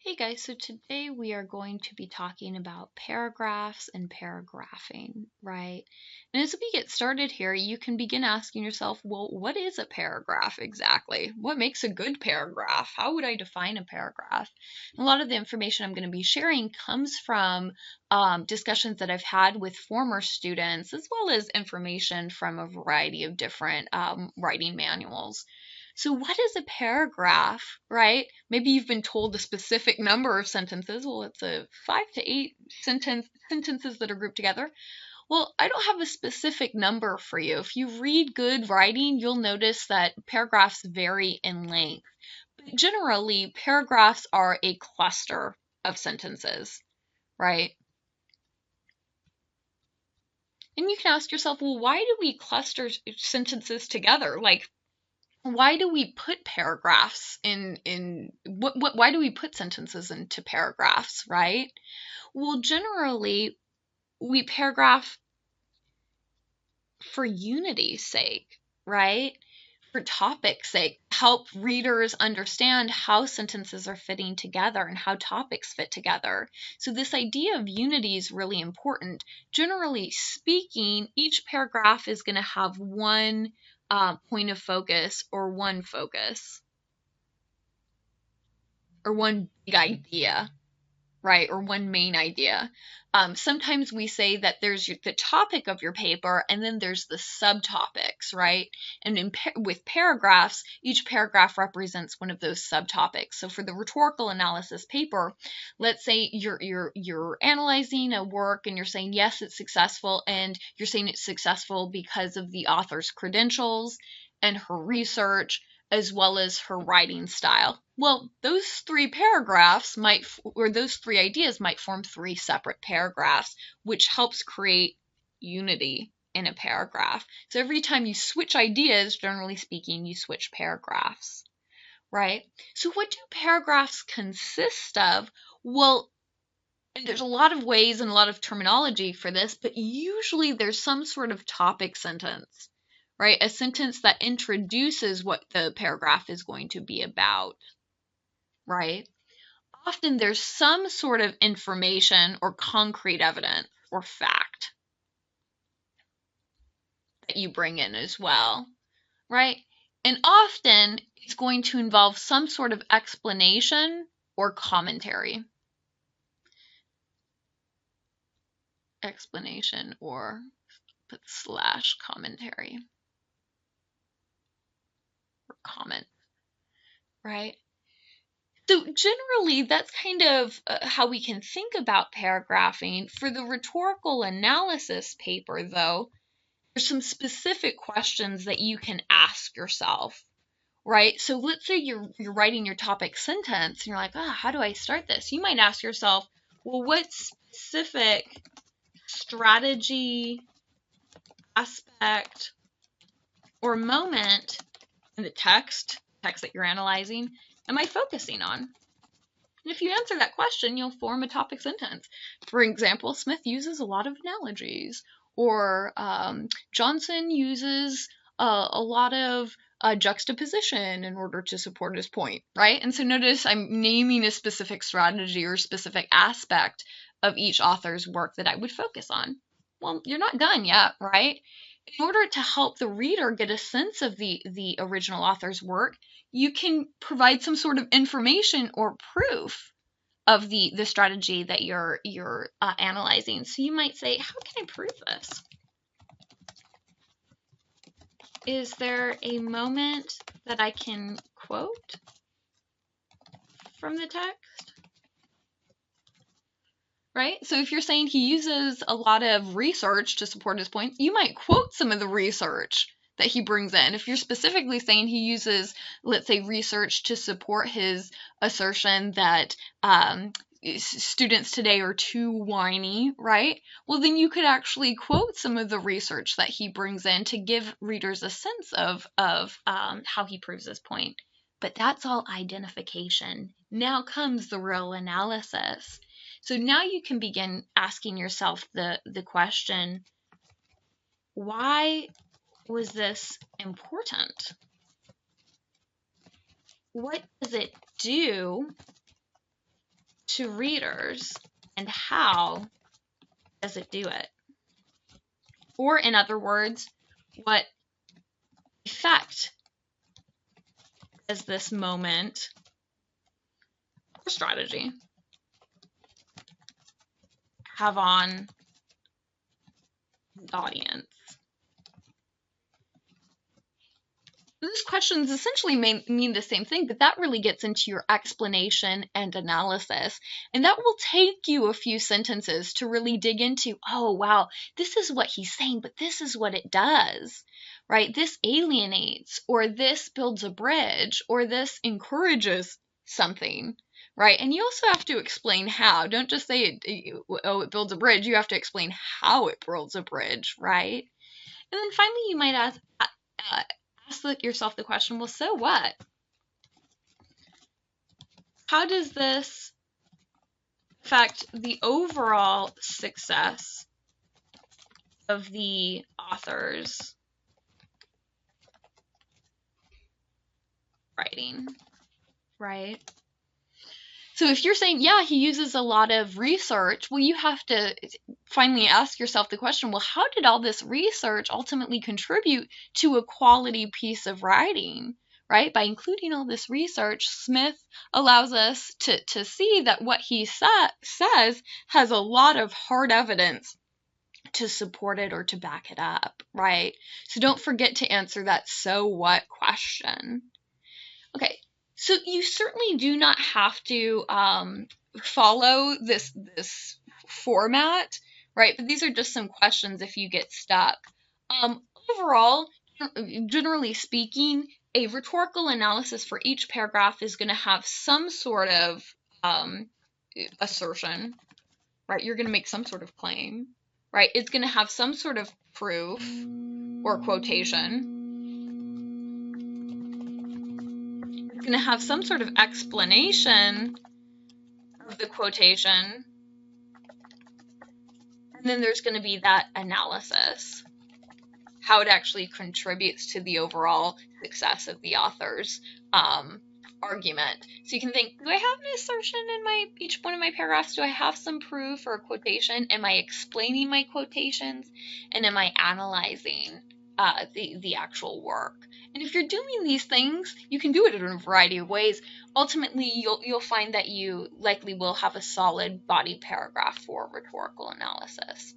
Hey guys, so today we are going to be talking about paragraphs and paragraphing, right? And as we get started here, you can begin asking yourself, well, what is a paragraph exactly? What makes a good paragraph? How would I define a paragraph? And a lot of the information I'm going to be sharing comes from discussions that I've had with former students, as well as information from a variety of different writing manuals. So what is a paragraph, right? Maybe you've been told a specific number of sentences. Well, it's a 5 to 8 sentences that are grouped together. Well, I don't have a specific number for you. If you read good writing, you'll notice that paragraphs vary in length. But generally, paragraphs are a cluster of sentences, right? And you can ask yourself, well, why do we cluster sentences together? Like, why do we put paragraphs in why do we put sentences into paragraphs, right? Well, generally we paragraph for unity's sake, right? For topic's sake, help readers understand how sentences are fitting together and how topics fit together. So this idea of unity is really important. Generally speaking, each paragraph is going to have one point of focus or one focus or one big idea, right? Or one main idea. Sometimes we say that there's the topic of your paper and then there's the subtopics, right? And with paragraphs, each paragraph represents one of those subtopics. So for the rhetorical analysis paper, let's say you're analyzing a work and you're saying, yes, it's successful, and you're saying it's successful because of the author's credentials and her research, as well as her writing style. Well, those three paragraphs those three ideas might form three separate paragraphs, which helps create unity in a paragraph. So every time you switch ideas, generally speaking, you switch paragraphs, right? So what do paragraphs consist of? Well, there's a lot of ways and a lot of terminology for this, but usually there's some sort of topic sentence, right? A sentence that introduces what the paragraph is going to be about, right? Often there's some sort of information or concrete evidence or fact that you bring in as well, right? And often it's going to involve some sort of explanation or commentary. Explanation or put slash commentary or comment, right? So generally, that's kind of how we can think about paragraphing. For the rhetorical analysis paper, though, there's some specific questions that you can ask yourself, right? So let's say you're writing your topic sentence and you're like, how do I start this? You might ask yourself, well, what specific strategy, aspect, or moment in the text that you're analyzing am I focusing on? And if you answer that question, you'll form a topic sentence. For example, Smith uses a lot of analogies, or Johnson uses a lot of juxtaposition in order to support his point, right? And so notice I'm naming a specific strategy or specific aspect of each author's work that I would focus on. Well, you're not done yet, right? In order to help the reader get a sense of the original author's work, you can provide some sort of information or proof of the strategy that you're analyzing. So you might say, how can I prove this? Is there a moment that I can quote from the text? Right? So if you're saying he uses a lot of research to support his point, you might quote some of the research that he brings in. If you're specifically saying he uses, let's say, research to support his assertion that students today are too whiny, right? Well, then you could actually quote some of the research that he brings in to give readers a sense of how he proves his point. But that's all identification. Now comes the real analysis. So now you can begin asking yourself the question, why was this important? What does it do to readers, and how does it do it? Or in other words, what effect does this moment or strategy have on the audience? These questions essentially mean the same thing, but that really gets into your explanation and analysis. And that will take you a few sentences to really dig into, oh, wow, this is what he's saying, but this is what it does, right? This alienates, or this builds a bridge, or this encourages something, right? And you also have to explain how. Don't just say, it builds a bridge. You have to explain how it builds a bridge, right? And then finally, you might ask yourself the question, well, so what? How does this affect the overall success of the author's writing, right? So if you're saying, yeah, he uses a lot of research, well, you have to finally ask yourself the question, well, how did all this research ultimately contribute to a quality piece of writing, right? By including all this research, Smith allows us to see that what he says has a lot of hard evidence to support it or to back it up, right? So don't forget to answer that so what question. Okay. So you certainly do not have to follow this format, right? But these are just some questions if you get stuck. Overall, generally speaking, a rhetorical analysis for each paragraph is going to have some sort of assertion, right? You're going to make some sort of claim, right? It's going to have some sort of proof or quotation. Going to have some sort of explanation of the quotation, and then there's going to be that analysis, how it actually contributes to the overall success of the author's argument. So you can think, do I have an assertion in each one of my paragraphs? Do I have some proof or a quotation? Am I explaining my quotations? And am I analyzing the actual work? And if you're doing these things, you can do it in a variety of ways. Ultimately, you'll find that you likely will have a solid body paragraph for rhetorical analysis.